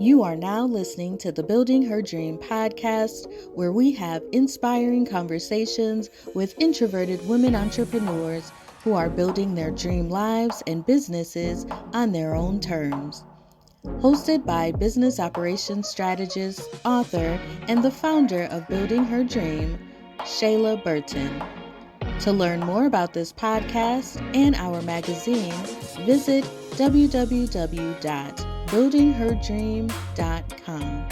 You are now listening to the Building Her Dream podcast, where we have inspiring conversations with introverted women entrepreneurs who are building their dream lives and businesses on their own terms. Hosted by business operations strategist, author, and the founder of Building Her Dream, Shayla Burton. To learn more about this podcast and our magazine, visit www.buildingherdream.com.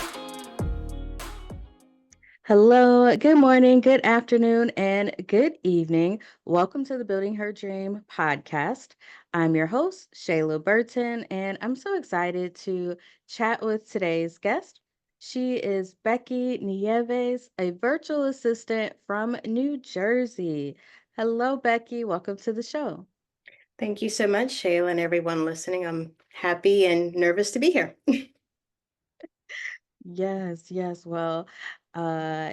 Hello, good morning, good afternoon, and good evening. Welcome to the Building Her Dream podcast. I'm your host, Shayla Burton, and I'm so excited to chat with today's guest. She is Becky Nieves, a virtual assistant from New Jersey. Hello, Becky. Welcome to the show. Thank you so much, Shayla, and everyone listening. I'm happy and nervous to be here. Yes, yes. Well, uh,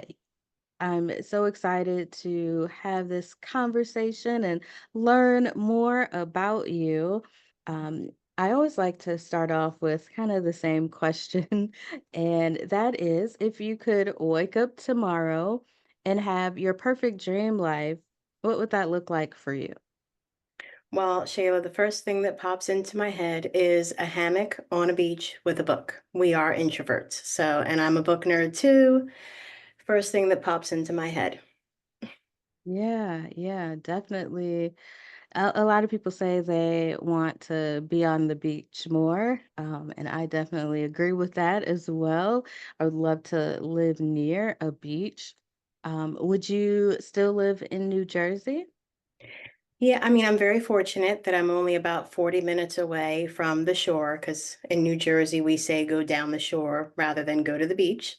I'm so excited to have this conversation and learn more about you. Um, I always like to start off with kind of the same question, and that is if you could wake up tomorrow and have your perfect dream life, what would that look like for you? Well, Shayla, the first thing that pops into my head is a hammock on a beach with a book. We are introverts, and I'm a book nerd too. First thing that pops into my head. Yeah, yeah, definitely. A lot of people say they want to be on the beach more, and I definitely agree with that as well. I would love to live near a beach. Would you still live in New Jersey? Yeah, I mean, I'm very fortunate that I'm only about 40 minutes away from the shore because in New Jersey, we say go down the shore rather than go to the beach.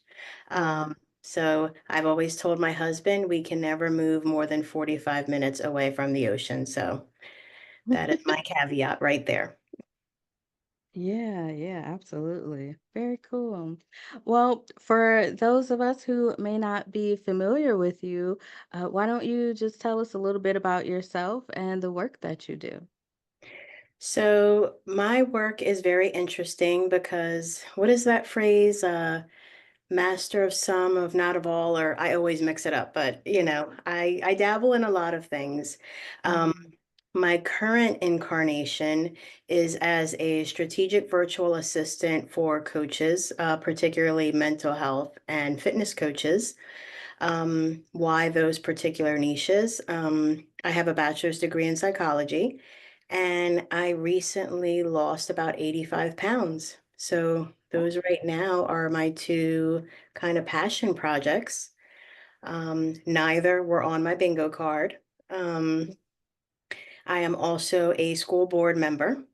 Right. So I've always told my husband we can never move more than 45 minutes away from the ocean. So that is my caveat right there. Yeah, yeah, absolutely. Very cool. Well, for those of us who may not be familiar with you, why don't you just tell us a little bit about yourself and the work that you do? So my work is very interesting because what is that phrase? Master of some, of not of all, or I always mix it up, but I dabble in a lot of things. Um, Mhm. my current incarnation is as a strategic virtual assistant for coaches, particularly mental health and fitness coaches. Why those particular niches? I have a bachelor's degree in psychology, and I recently lost about 85 pounds. So those right now are my two kind of passion projects. Neither were on my bingo card. Um, I am also a school board member,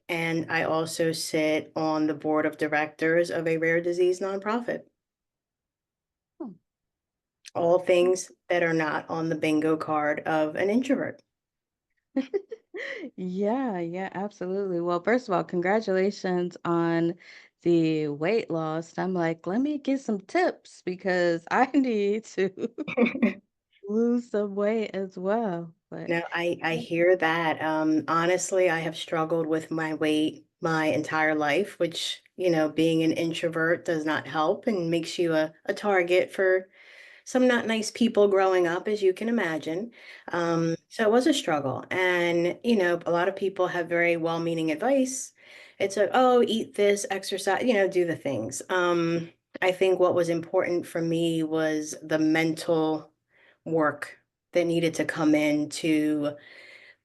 and I also sit on the board of directors of a rare disease nonprofit. Oh. All things that are not on the bingo card of an introvert. Yeah, yeah, absolutely. Well, first of all, congratulations on the weight loss. I'm like, let me get some tips because I need to lose some weight as well. But No, I hear that. Honestly, I have struggled with my weight my entire life, which, being an introvert does not help and makes you a target for some not nice people growing up, as you can imagine. So it was a struggle. And, a lot of people have very well-meaning advice. It's like, oh, eat this, exercise, do the things. I think what was important for me was the mental work that needed to come into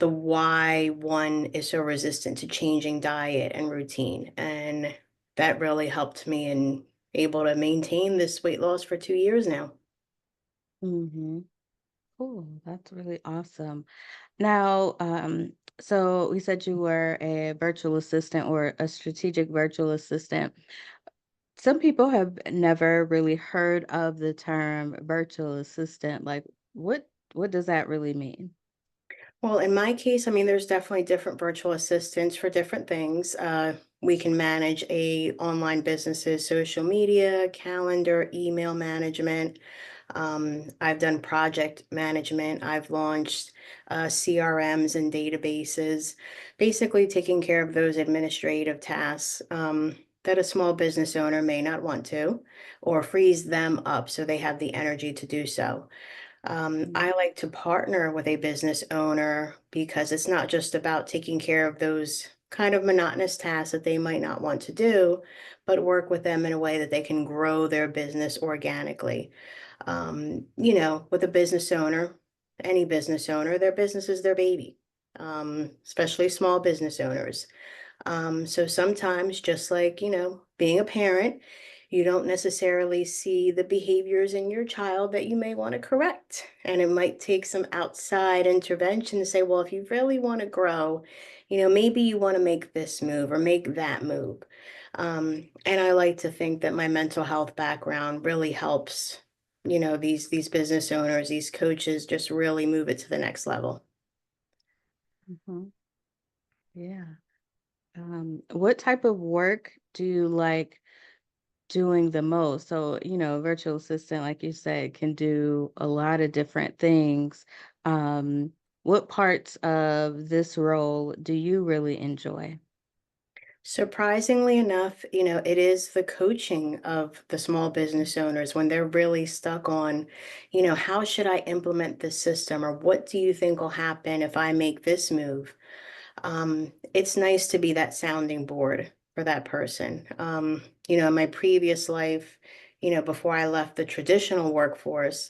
the why one is so resistant to changing diet and routine. And that really helped me in able to maintain this weight loss for 2 years now. hmm cool. That's really awesome. Now, so we said you were a virtual assistant or a strategic virtual assistant. Some people have never really heard of the term virtual assistant. Like, what does that really mean? Well, in my case, I mean, there's definitely different virtual assistants for different things. We can manage a online business's social media, calendar, email management. I've done project management. I've launched CRMs and databases, basically taking care of those administrative tasks that a small business owner may not want to, or frees them up so they have the energy to do so. Mm. I like to partner with a business owner because it's not just about taking care of those kind of monotonous tasks that they might not want to do, but work with them in a way that they can grow their business organically. With a business owner, any business owner, their business is their baby, especially small business owners. So sometimes, just like, being a parent, you don't necessarily see the behaviors in your child that you may want to correct. And it might take some outside intervention to say, well, if you really want to grow, maybe you want to make this move or make that move. And I like to think that my mental health background really helps, these business owners, these coaches just really move it to the next level. Mhm. Yeah. What type of work do you like doing the most? So, virtual assistant, like you said, can do a lot of different things. Um, what parts of this role do you really enjoy? Surprisingly enough, it is the coaching of the small business owners when they're really stuck on, how should I implement this system or what do you think will happen if I make this move? It's nice to be that sounding board for that person. In my previous life, before I left the traditional workforce,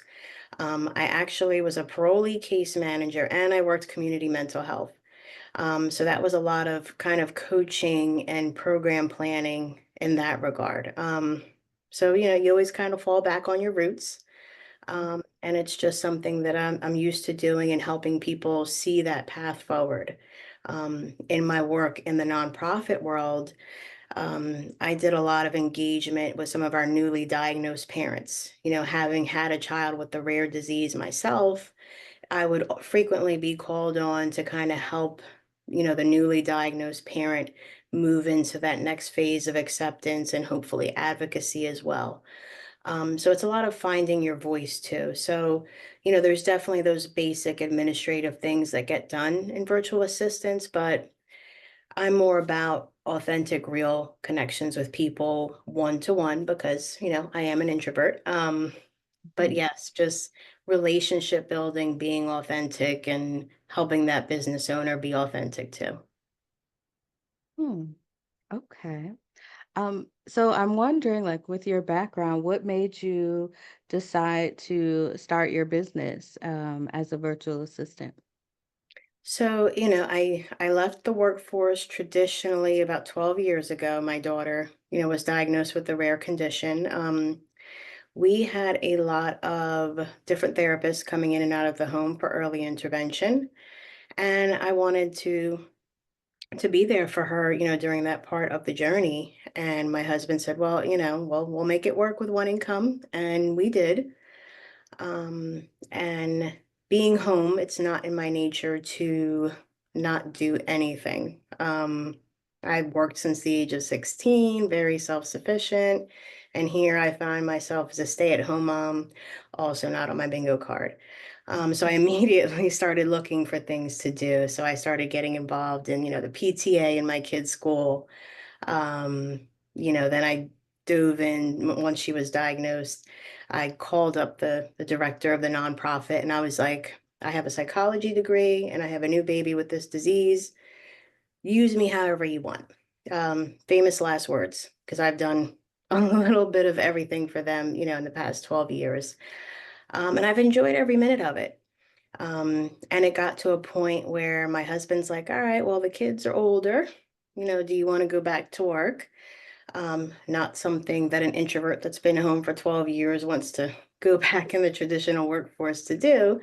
I actually was a parolee case manager and I worked community mental health. So that was a lot of kind of coaching and program planning in that regard. So you always kind of fall back on your roots. And it's just something that I'm used to doing and helping people see that path forward. In my work in the nonprofit world, I did a lot of engagement with some of our newly diagnosed parents. Having had a child with the rare disease myself, I would frequently be called on to kind of help, the newly diagnosed parent move into that next phase of acceptance and hopefully advocacy as well. So it's a lot of finding your voice too. So, there's definitely those basic administrative things that get done in virtual assistants, but I'm more about authentic, real connections with people one to one because, I am an introvert. But Mhm. yes, just relationship building, being authentic, and helping that business owner be authentic too. Hmm. Okay. So I'm wondering, like, with your background, what made you decide to start your business as a virtual assistant? So, I left the workforce traditionally about 12 years ago. My daughter, was diagnosed with a rare condition. We had a lot of different therapists coming in and out of the home for early intervention, and I wanted to be there for her, during that part of the journey. And my husband said, well, we'll make it work with one income. And we did. And being home, it's not in my nature to not do anything. I've worked since the age of 16, very self-sufficient. And here I find myself as a stay-at-home mom, also not on my bingo card. So I immediately started looking for things to do. So I started getting involved in, the PTA in my kid's school. Um, then I dove in once she was diagnosed. I called up the director of the nonprofit and I was like, I have a psychology degree and I have a new baby with this disease. Use me however you want. Famous last words, because I've done a little bit of everything for them, in the past 12 years. And I've enjoyed every minute of it. And it got to a point where my husband's like, all right, well, the kids are older. Do you want to go back to work? Not something that an introvert that's been home for 12 years wants to go back in the traditional workforce to do.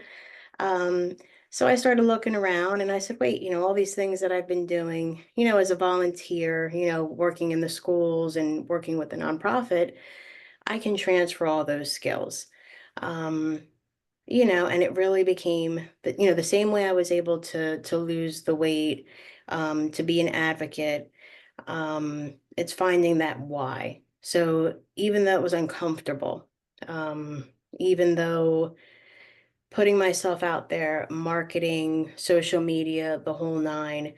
Um, so I started looking around and I said, wait, all these things that I've been doing, as a volunteer, working in the schools and working with the nonprofit, I can transfer all those skills. Um, and it really became the same way I was able to lose the weight, to be an advocate. It's finding that why. So even though it was uncomfortable, even though putting myself out there, marketing, social media, the whole nine,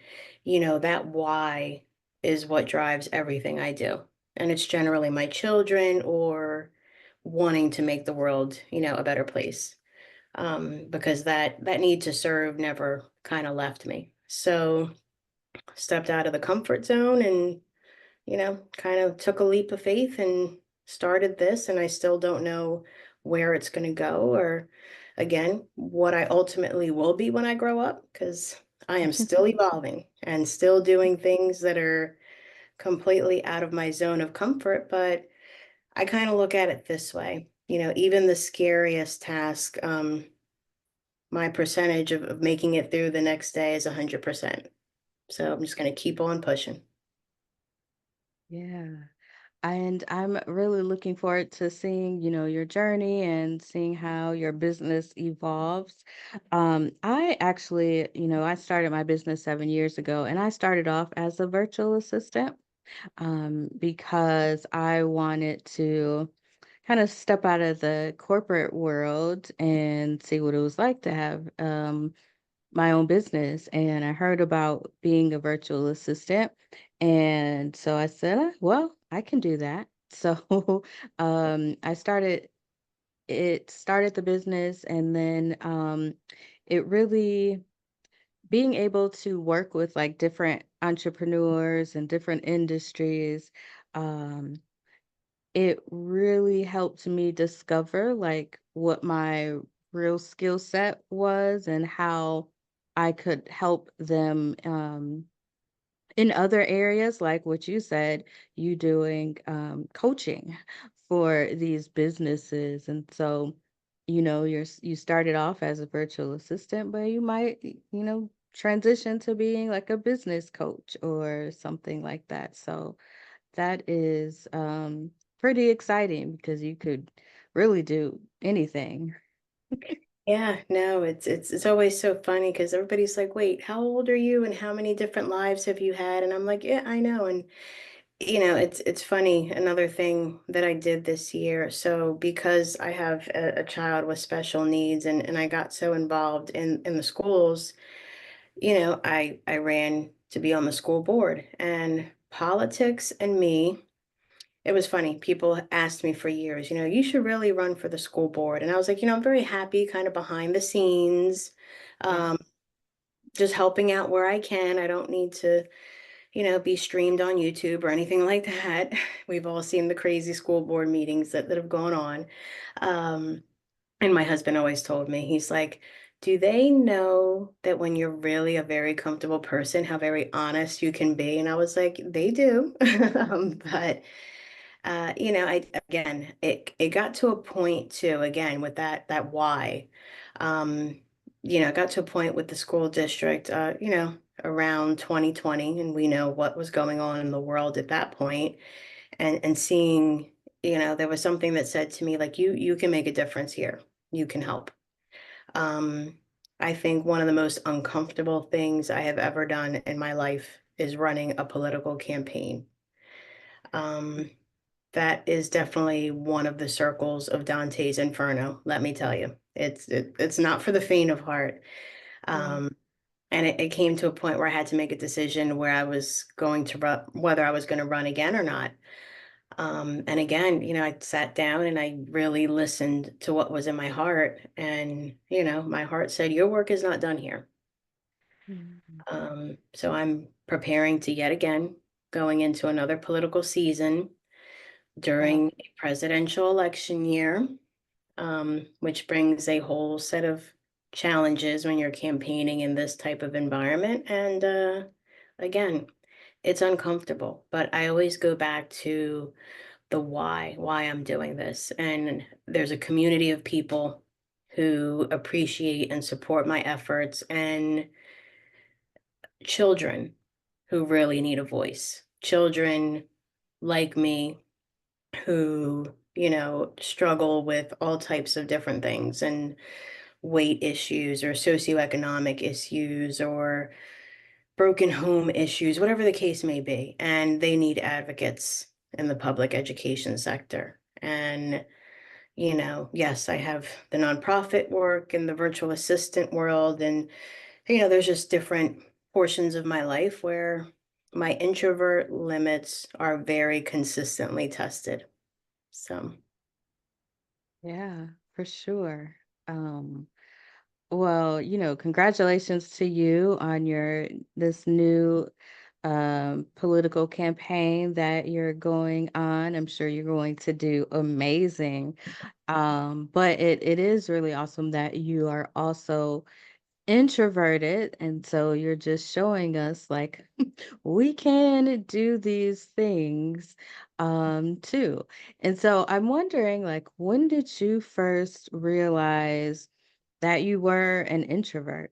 that why is what drives everything I do. and it's generally my children or wanting to make the world, a better place. Because that need to serve never kind of left me. So stepped out of the comfort zone and, kind of took a leap of faith and started this. And I still don't know where it's going to go or, again, what I ultimately will be when I grow up, because I am still evolving and still doing things that are completely out of my zone of comfort. But I kind of look at it this way, even the scariest task, my percentage of making it through the next day is 100%. So I'm just going to keep on pushing. Yeah. And I'm really looking forward to seeing, your journey and seeing how your business evolves. I actually, I started my business 7 years ago, and I started off as a virtual assistant because I wanted to kind of step out of the corporate world and see what it was like to have my own business. And I heard about being a virtual assistant. And so I said, well, I can do that." So I started the business, and then it really being able to work with like different entrepreneurs and different industries, um, it really helped me discover like what my real skill set was and how I could help them in other areas, like what you said, you doing coaching for these businesses. And so, you started off as a virtual assistant, but you might, transition to being like a business coach or something like that. So that is pretty exciting because you could really do anything. Yeah, no, it's always so funny because everybody's like, "Wait, how old are you and how many different lives have you had?" And I'm like, "Yeah, I know." And it's funny, another thing that I did this year. So because I have a child with special needs and I got so involved in the schools, I ran to be on the school board, and politics and me. It was funny. People asked me for years, you should really run for the school board. And I was like, I'm very happy kind of behind the scenes, Yeah. um, just helping out where I can. I don't need to, be streamed on YouTube or anything like that. We've all seen the crazy school board meetings that have gone on. Um, and my husband always told me, he's like, do they know that when you're really a very comfortable person, how very honest you can be? And I was like, they do. But again, it got to a point too, again, with that why. Um, it got to a point with the school district, around 2020, and we know what was going on in the world at that point, and seeing, there was something that said to me, like, you can make a difference here. You can help. Um, I think one of the most uncomfortable things I have ever done in my life is running a political campaign. Um, that is definitely one of the circles of Dante's Inferno, let me tell you. It's not for the faint of heart. Yeah. Um, and it came to a point where I had to make a decision where I was going to run, whether I was going to run again or not. And again, I sat down and I really listened to what was in my heart. And, my heart said, your work is not done here. Mhm. So I'm preparing to yet again going into another political season Yeah. during a presidential election year, which brings a whole set of challenges when you're campaigning in this type of environment. And again, it's uncomfortable, but I always go back to the why I'm doing this. And there's a community of people who appreciate and support my efforts, and children who really need a voice. Children like me who, struggle with all types of different things and weight issues or socioeconomic issues or broken home issues, whatever the case may be. And they need advocates in the public education sector. And, yes, I have the nonprofit work and the virtual assistant world. And, there's just different portions of my life where my introvert limits are very consistently tested. So, Yeah, for sure. Well, congratulations to you on your this new political campaign that you're going on. I'm sure you're going to do amazing. But it is really awesome that you are also introverted, and so you're just showing us like we can do these things too. And so I'm wondering, like, when did you first realize that you were an introvert?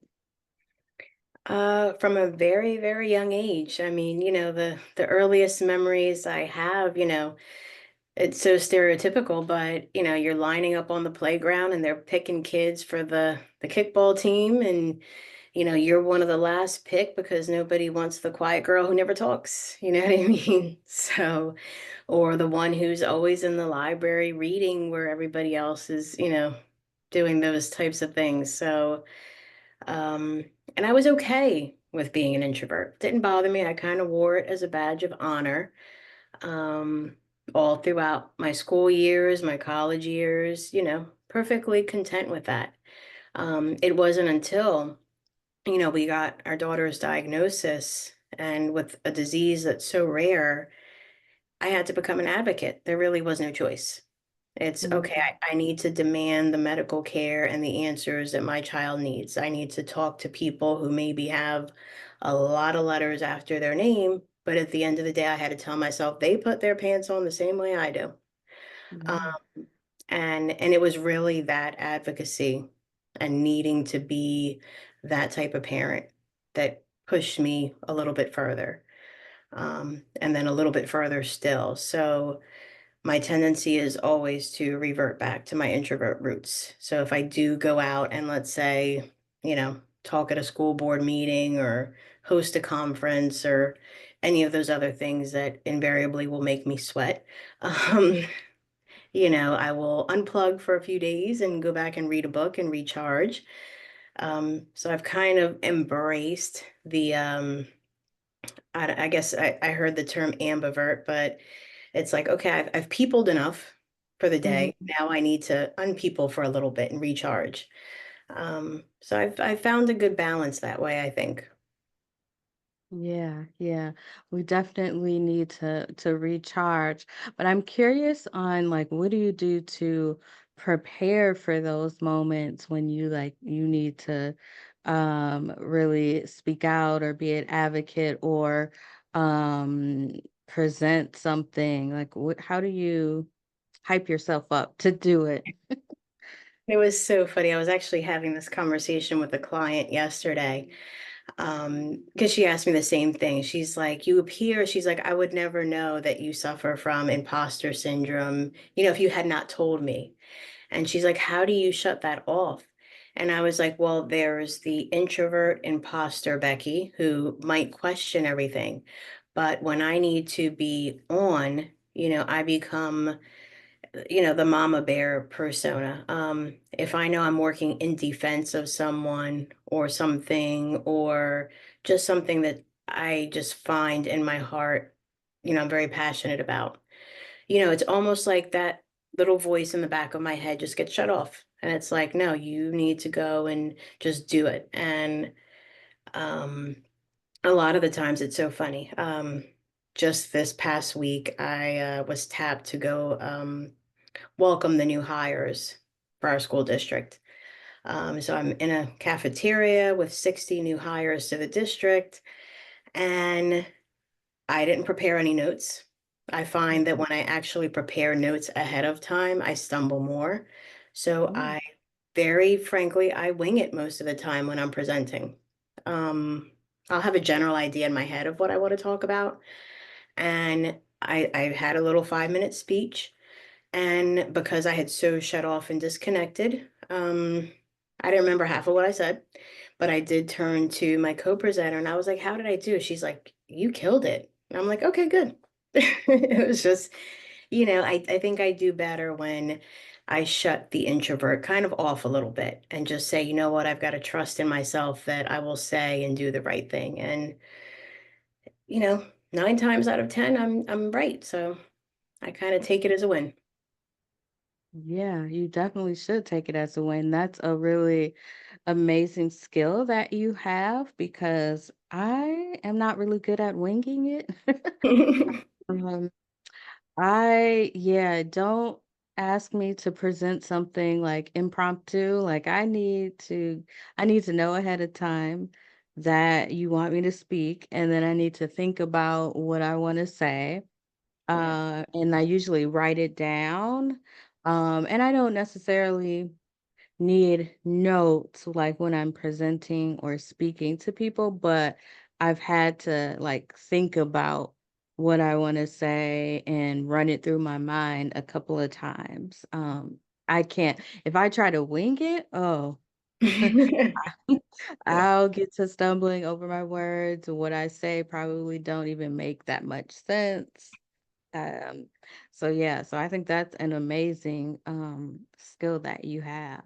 from a very, very young age. I mean, the earliest memories I have, it's so stereotypical, but you're lining up on the playground and they're picking kids for the kickball team, and you're one of the last pick because nobody wants the quiet girl who never talks. You know what I mean? So, or the one who's always in the library reading where everybody else is, doing those types of things. So, um, and I was okay with being an introvert. Didn't bother me. I kind of wore it as a badge of honor, um, all throughout my school years, my college years, perfectly content with that. It wasn't until, we got our daughter's diagnosis and with a disease that's so rare, I had to become an advocate. There really was no choice. It's okay, Mhm. I need to demand the medical care and the answers that my child needs. I need to talk to people who maybe have a lot of letters after their name, but at the end of the day, I had to tell myself they put their pants on the same way I do. Um, Yeah. and it was really that advocacy and needing to be that type of parent that pushed me a little bit further, and then a little bit further still. So my tendency is always to revert back to my introvert roots. So if I do go out and let's say, talk at a school board meeting or host a conference or any of those other things that invariably will make me sweat, um, I will unplug for a few days and go back and read a book and recharge. So I've kind of embraced I guess I heard the term ambivert, but it's like, okay, I've peopled enough for the day. Mhm. Now I need to unpeople for a little bit and recharge. So I've found a good balance that way, I think. Yeah, yeah. We definitely need to recharge. But I'm curious on like what do you do to prepare for those moments when you need to really speak out or be an advocate or um present something. Like how do you hype yourself up to do it? It was so funny. I was actually having this conversation with a client yesterday, because she asked me the same thing. She's like, you appear, she's like, I would never know that you suffer from imposter syndrome, if you had not told me. And she's like, how do you shut that off? And I was like, well, there's the introvert imposter, Becky, who might question everything. But when I need to be on, I become, the mama bear persona. If I know I'm working in defense of someone or something, or just something that I just find in my heart, I'm very passionate about, it's almost like that little voice in the back of my head just gets shut off. And it's like, no, you need to go and just do it. And um, a lot of the times it's so funny. Just this past week, I was tapped to go welcome the new hires for our school district. So I'm in a cafeteria with 60 new hires to the district, and I didn't prepare any notes. I find that when I actually prepare notes ahead of time, I stumble more. So Oh. I very frankly, I wing it most of the time when I'm presenting. Um, I'll have a general idea in my head of what I want to talk about. And I had a little 5-minute speech. And because I had so shut off and disconnected, I didn't remember half of what I said, but I did turn to my co-presenter and I was like, how did I do? She's like, you killed it. And I'm like, okay, good. It was just, I think I do better when I shut the introvert kind of off a little bit and just say, you know what, I've got to trust in myself that I will say and do the right thing. And you know, 9 times out of 10, I'm right. So I kind of take it as a win. Yeah, you definitely should take it as a win. That's a really amazing skill that you have because I am not really good at winging it. Um, yeah, don't ask me to present something like impromptu. Like I need to know ahead of time that you want me to speak, and then I need to think about what I want to say. Yeah. And I usually write it down. And I don't necessarily need notes like when I'm presenting or speaking to people, but I've had to like think about what I want to say and run it through my mind a couple of times. I can't, if I try to wing it, oh, Yeah. I'll get to stumbling over my words. What I say probably don't even make that much sense. Um, so yeah, so I think that's an amazing skill that you have.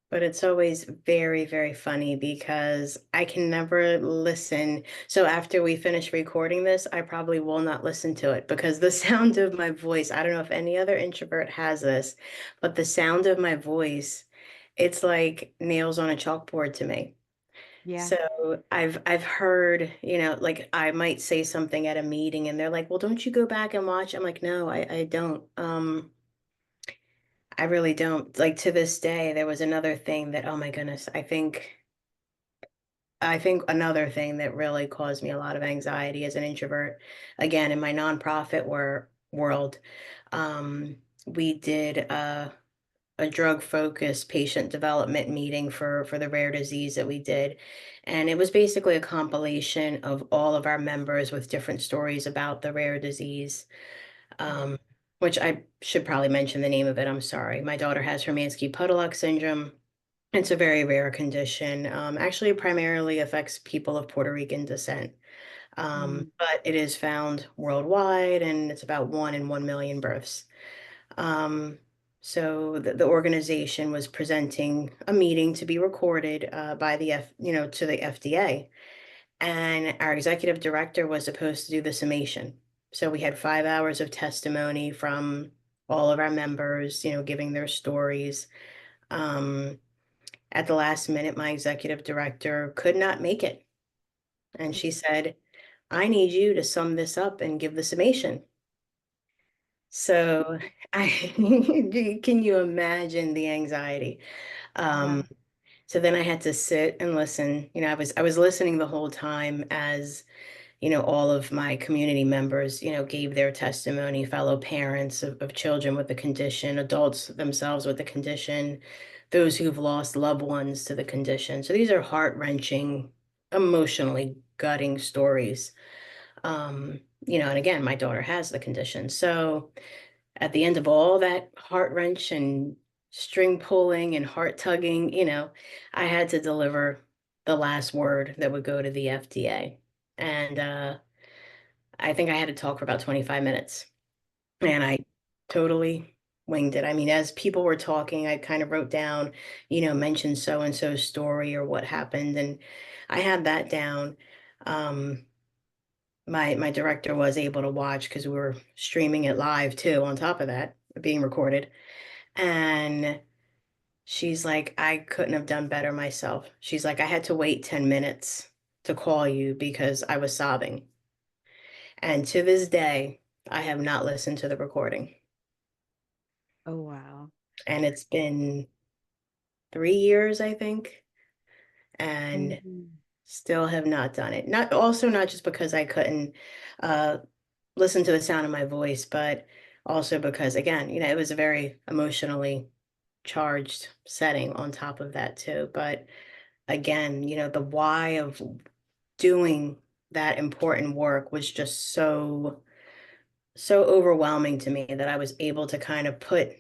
But it's always very, very funny because I can never listen. So after we finish recording this, I probably will not listen to it because the sound of my voice, I don't know if any other introvert has this, but the sound of my voice, it's like nails on a chalkboard to me. Yeah. So I've heard, like I might say something at a meeting and they're like, "Well, don't you go back and watch?" I'm like, "No, I don't." I really don't. Like to this day, there was another thing that, oh my goodness, I think another thing that really caused me a lot of anxiety as an introvert, again, in my nonprofit world, we did a drug-focused patient development meeting for the rare disease that we did. And it was basically a compilation of all of our members with different stories about the rare disease. Um, Mhm. which I should probably mention the name of it. I'm sorry. My daughter has Hermansky-Pudlak syndrome. It's a very rare condition. Actually, primarily affects people of Puerto Rican descent. Mm, But it is found worldwide, and it's about 1 in 1 million births. Um, so the organization was presenting a meeting to be recorded by to the FDA. And our executive director was supposed to do the summation. So we had 5 hours of testimony from all of our members, giving their stories. Um, at the last minute, my executive director could not make it. And she said, I need you to sum this up and give the summation. So I can you imagine the anxiety? Um, yeah. so then I had to sit and listen. I was listening the whole time as all of my community members, gave their testimony, fellow parents of children with the condition, adults themselves with the condition, those who've lost loved ones to the condition. So these are heart-wrenching, emotionally gutting stories. And again, my daughter has the condition. So at the end of all that heart wrench and string pulling and heart tugging, I had to deliver the last word that would go to the FDA. And I think I had to talk for about 25 minutes. And I totally winged it. I mean, as people were talking, I kind of wrote down, mention so and so's story or what happened. And I had that down. Um, my director was able to watch because we were streaming it live too, on top of that, being recorded. And she's like, I couldn't have done better myself. She's like, I had to wait 10 minutes to call you because I was sobbing. And to this day, I have not listened to the recording. Oh, wow. And it's been 3 years, I think, and Mhm. still have not done it. Not just because I couldn't uh, listen to the sound of my voice, but also because, again, it was a very emotionally charged setting on top of that too. But again, the why of doing that important work was just so overwhelming to me that I was able to kind of put,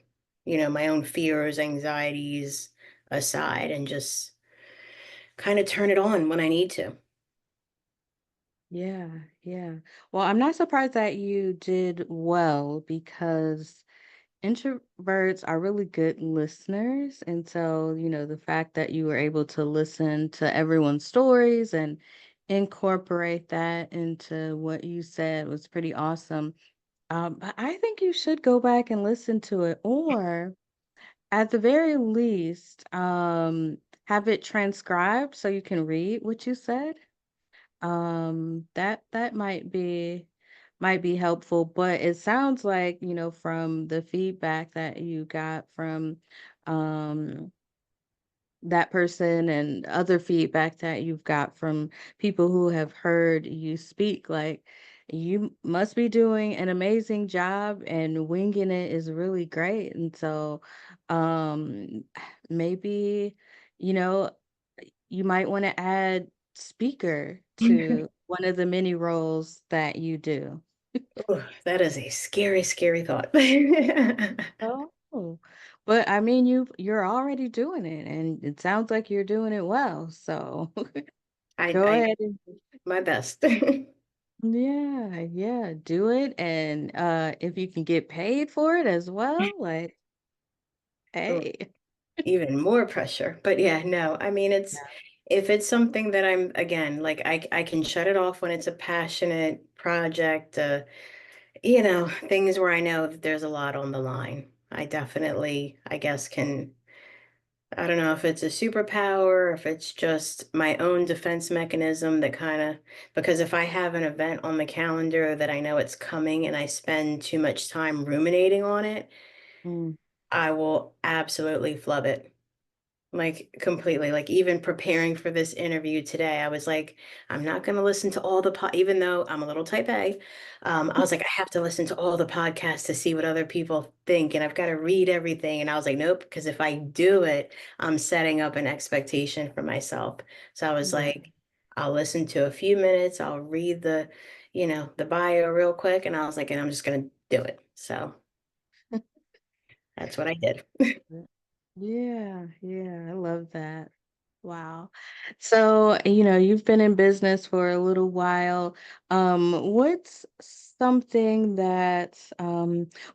my own fears, anxieties aside and just kind of turn it on when I need to. Yeah, yeah. Well, I'm not surprised that you did well because introverts are really good listeners. And so, the fact that you were able to listen to everyone's stories and incorporate that into what you said was pretty awesome. I think you should go back and listen to it, or at the very least, have it transcribed so you can read what you said. That might be helpful, but it sounds like, from the feedback that you got from um that person and other feedback that you've got from people who have heard you speak, like you must be doing an amazing job and winging it is really great. And so um maybe, you know, you might want to add speaker to one of the many roles that you do. Ooh, that is a scary, scary thought. Oh, but I mean, you're already doing it, and it sounds like you're doing it well. So go I ahead and my best. yeah, yeah, do it. And if you can get paid for it as well, like, Oh, hey. even more pressure. But yeah, no, I mean, Yeah. if it's something that I'm, again, like I can shut it off when it's a passionate project, things where I know that there's a lot on the line. I definitely, I guess, I don't know if it's a superpower, if it's just my own defense mechanism that kind of, because if I have an event on the calendar that I know it's coming and I spend too much time ruminating on it, Mm, I will absolutely flub it. Like completely, like even preparing for this interview today, I was like, I'm not going to listen to all even though I'm a little type A. I was like, I have to listen to all the podcasts to see what other people think, and I've got to read everything. And I was like, nope, because if I do it, I'm setting up an expectation for myself. So I was yeah. like, I'll listen to a few minutes, I'll read the bio real quick, and I was like, and I'm just going to do it. So that's what I did. Yeah, yeah, I love that. Wow. So, you've been in business for a little while. What's something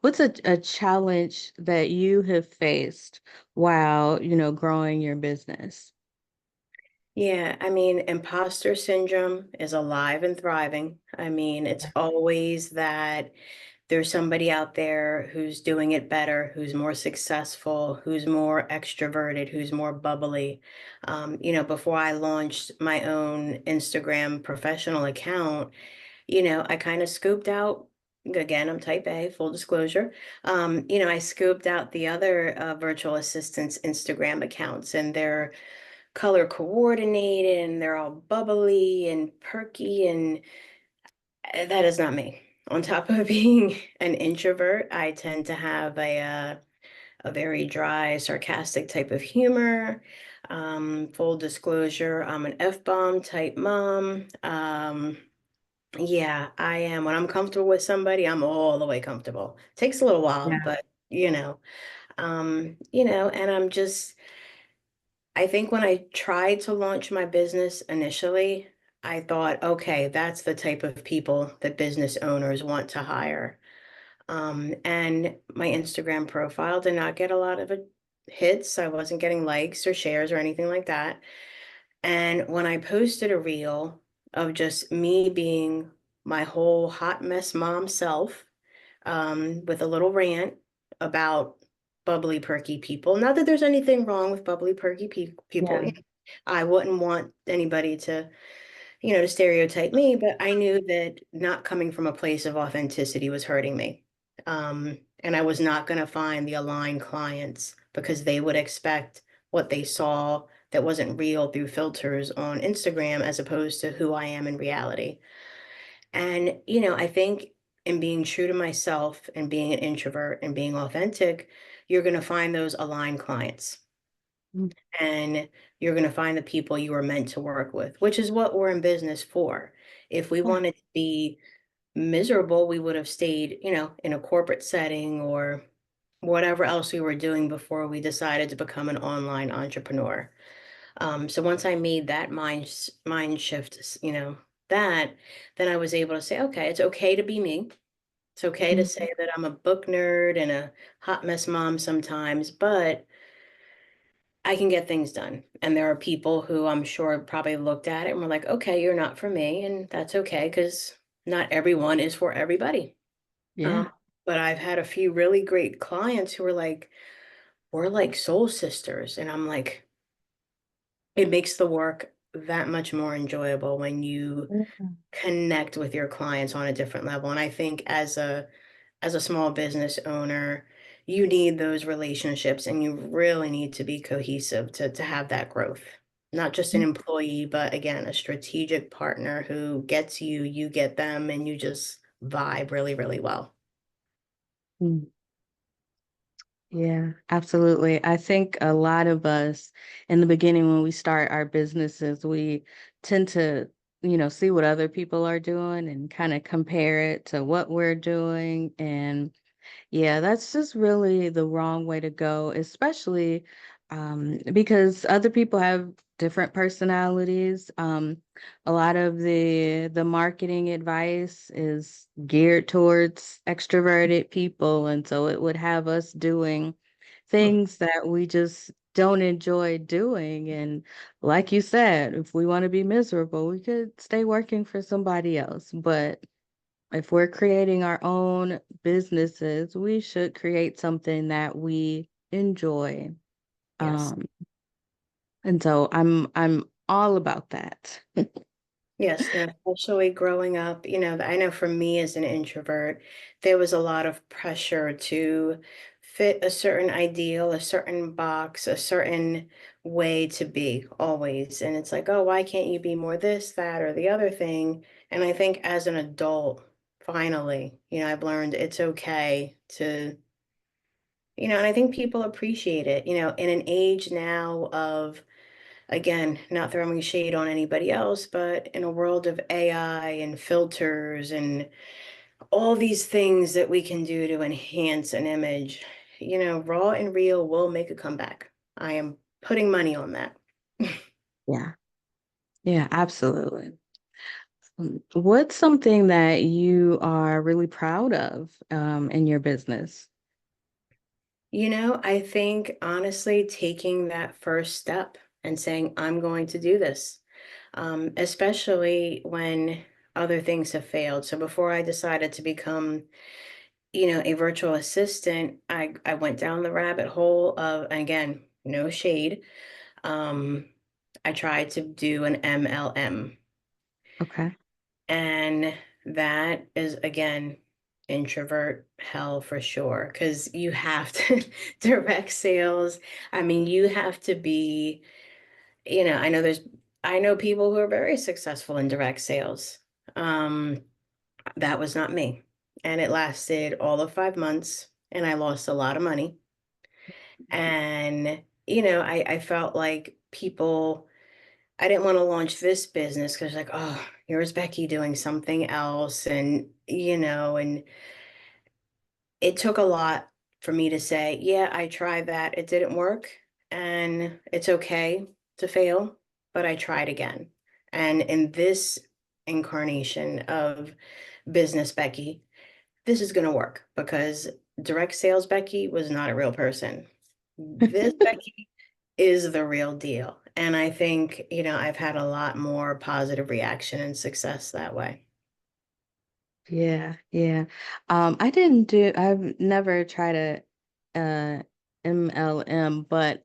what's a challenge that you have faced while, growing your business? Yeah, I mean, imposter syndrome is alive and thriving. I mean, it's always that there's somebody out there who's doing it better, who's more successful, who's more extroverted, who's more bubbly. Before I launched my own Instagram professional account, I kind of scooped out, again, I'm type A, full disclosure. I scooped out the other virtual assistants' Instagram accounts, and they're color coordinated and they're all bubbly and perky, and that is not me. On top of being an introvert, I tend to have a very dry, sarcastic type of humor. Full disclosure, I'm an F-bomb type mom. Yeah, I am. When I'm comfortable with somebody, I'm all the way comfortable. Takes a little while, Yeah. but and I think when I tried to launch my business initially, I thought, okay, that's the type of people that business owners want to hire. And my Instagram profile did not get a lot of hits. I wasn't getting likes or shares or anything like that. And when I posted a reel of just me being my whole hot mess mom self, with a little rant about bubbly, perky people. Not that there's anything wrong with bubbly, perky people. Yeah. I wouldn't want anybody to stereotype me, but I knew that not coming from a place of authenticity was hurting me. And I was not going to find the aligned clients because they would expect what they saw that wasn't real through filters on Instagram as opposed to who I am in reality. And, I think in being true to myself and being an introvert and being authentic, you're going to find those aligned clients Mm. and you're going to find the people you are meant to work with, which is what we're in business for. If we Yeah. wanted to be miserable, we would have stayed, in a corporate setting or whatever else we were doing before we decided to become an online entrepreneur. So once I made that mind shift, that, then I was able to say, okay, it's okay to be me. It's okay to Mhm. say that I'm a book nerd and a hot mess mom sometimes, but I can get things done. And there are people who I'm sure probably looked at it and were like, okay, you're not for me. And that's okay because not everyone is for everybody. Um, Yeah. but I've had a few really great clients who are like, we're like soul sisters. And I'm like, it makes the work that much more enjoyable when you Mhm. connect with your clients on a different level. And I think as a small business owner, you need those relationships and you really need to be cohesive to have that growth. Not just an employee, but again, a strategic partner who gets you, you get them, and you just vibe really, really well. Mhm. Yeah, absolutely. I think a lot of us in the beginning when we start our businesses, we tend to, see what other people are doing and kind of compare it to what we're doing. And yeah, that's just really the wrong way to go, especially because other people have different personalities. A lot of the marketing advice is geared towards extroverted people, and so it would have us doing things that we just don't enjoy doing. And like you said, if we want to be miserable, we could stay working for somebody else. But if we're creating our own businesses, we should create something that we enjoy. Yes. Um, and so I'm all about that. Yes, and especially growing up, I know for me as an introvert, there was a lot of pressure to fit a certain ideal, a certain box, a certain way to be always. And it's like, oh, why can't you be more this, that, or the other thing? And I think as an adult, finally, I've learned it's okay to, and I think people appreciate it, in an age now of, again, not throwing shade on anybody else, but in a world of AI and filters and all these things that we can do to enhance an image, raw and real will make a comeback. I am putting money on that. Yeah. Yeah, absolutely. What's something that you are really proud of in your business? I think honestly, taking that first step and saying, I'm going to do this, especially when other things have failed. So before I decided to become a virtual assistant, I went down the rabbit hole of, again, no shade. Um, I tried to do an MLM, Okay. and that is again introvert hell for sure because you have to direct sales. I mean, you have to be, I know people who are very successful in direct sales. Um, That was not me. And it lasted all of 5 months, and I lost a lot of money. And, I felt like I didn't want to launch this business because, like, oh, here's Becky doing something else. And it took a lot for me to say, yeah, I tried that. It didn't work. And it's okay to fail, but I tried again. And in this incarnation of business Becky, this is going to work because direct sales Becky was not a real person. This Becky is the real deal. And I think, I've had a lot more positive reaction and success that way. Yeah, yeah. I've never tried a MLM, but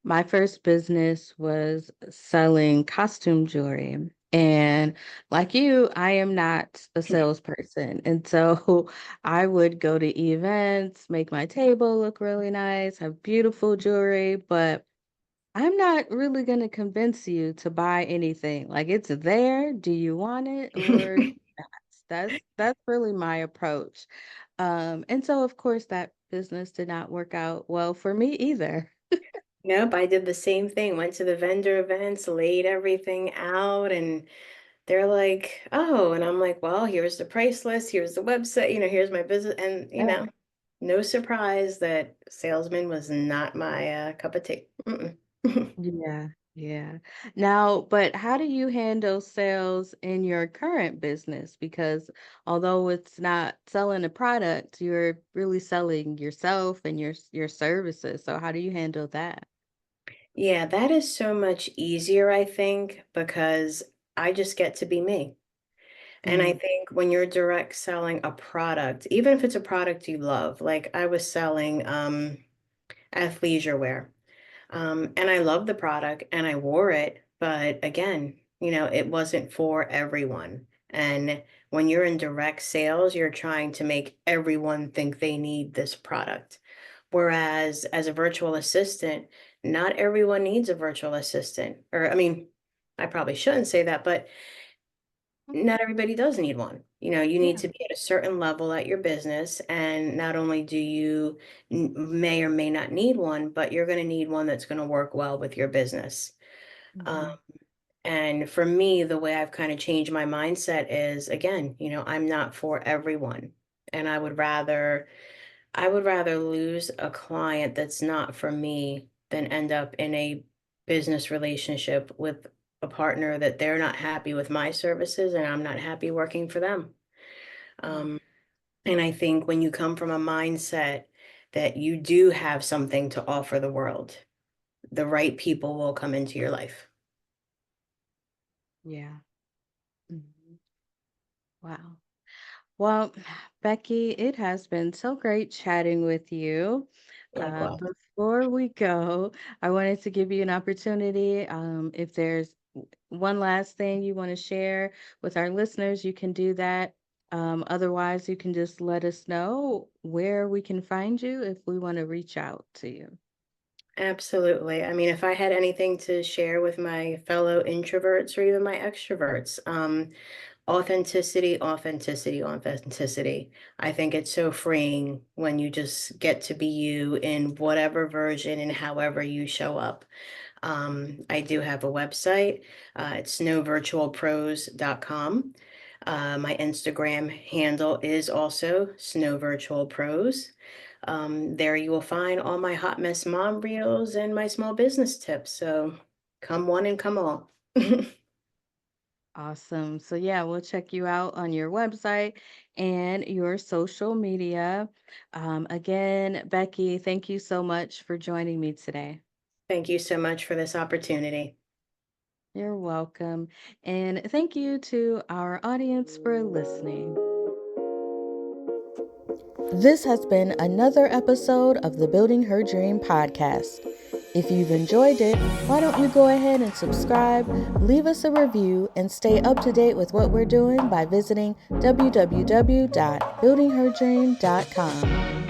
my first business was selling costume jewelry. And like you, I am not a salesperson. And so I would go to events, make my table look really nice, have beautiful jewelry, but I'm not really going to convince you to buy anything. Like it's there. Do you want it or not? That's really my approach. And so of course that business did not work out well for me either. Nope, I did the same thing. Went to the vendor events, laid everything out, and they're like, oh, and I'm like, well, here's the price list, here's the website, here's my business. And, no surprise that salesman was not my cup of tea. Mm-mm. Yeah, yeah. Now, but how do you handle sales in your current business? Because although it's not selling a product, you're really selling yourself and your services. So how do you handle that? Yeah, that is so much easier, I think, because I just get to be me. And I Mm, think when you're direct selling a product, even if it's a product you love, like I was selling athleisure wear. And I love the product and I wore it, but again, it wasn't for everyone. And when you're in direct sales, you're trying to make everyone think they need this product. Whereas as a virtual assistant, not everyone needs a virtual assistant. Or, I mean, I probably shouldn't say that, but not everybody does need one. You need yeah. to be at a certain level at your business, and not only do you may or may not need one, but you're going to need one that's going to work well with your business. Um, Hmm. and for me, the way I've kind of changed my mindset is, again, I'm not for everyone, and I would rather lose a client that's not for me than end up in a business relationship with a partner that they're not happy with my services and I'm not happy working for them. Yeah. Um, and I think when you come from a mindset that you do have something to offer the world, the right people will come into your life. Yeah. Mhm. Wow. Well, Becky, it has been so great chatting with you. Likewise. Before we go, I wanted to give you an opportunity. If there's one last thing you want to share with our listeners, you can do that. Otherwise, you can just let us know where we can find you if we want to reach out to you. Absolutely. I mean, if I had anything to share with my fellow introverts or even my extroverts, authenticity, authenticity, authenticity. I think it's so freeing when you just get to be you in whatever version and however you show up. I do have a website. It's snowvirtualpros.com. My Instagram handle is also snowvirtualpros. There you will find all my hot mess mom reels and my small business tips. So come one and come all. Awesome. So, yeah, we'll check you out on your website and your social media. Again, Becky, thank you so much for joining me today. Thank you so much for this opportunity. You're welcome. And thank you to our audience for listening. This has been another episode of the Building Her Dream podcast. If you've enjoyed it, why don't you go ahead and subscribe, leave us a review, and stay up to date with what we're doing by visiting www.buildingherdream.com.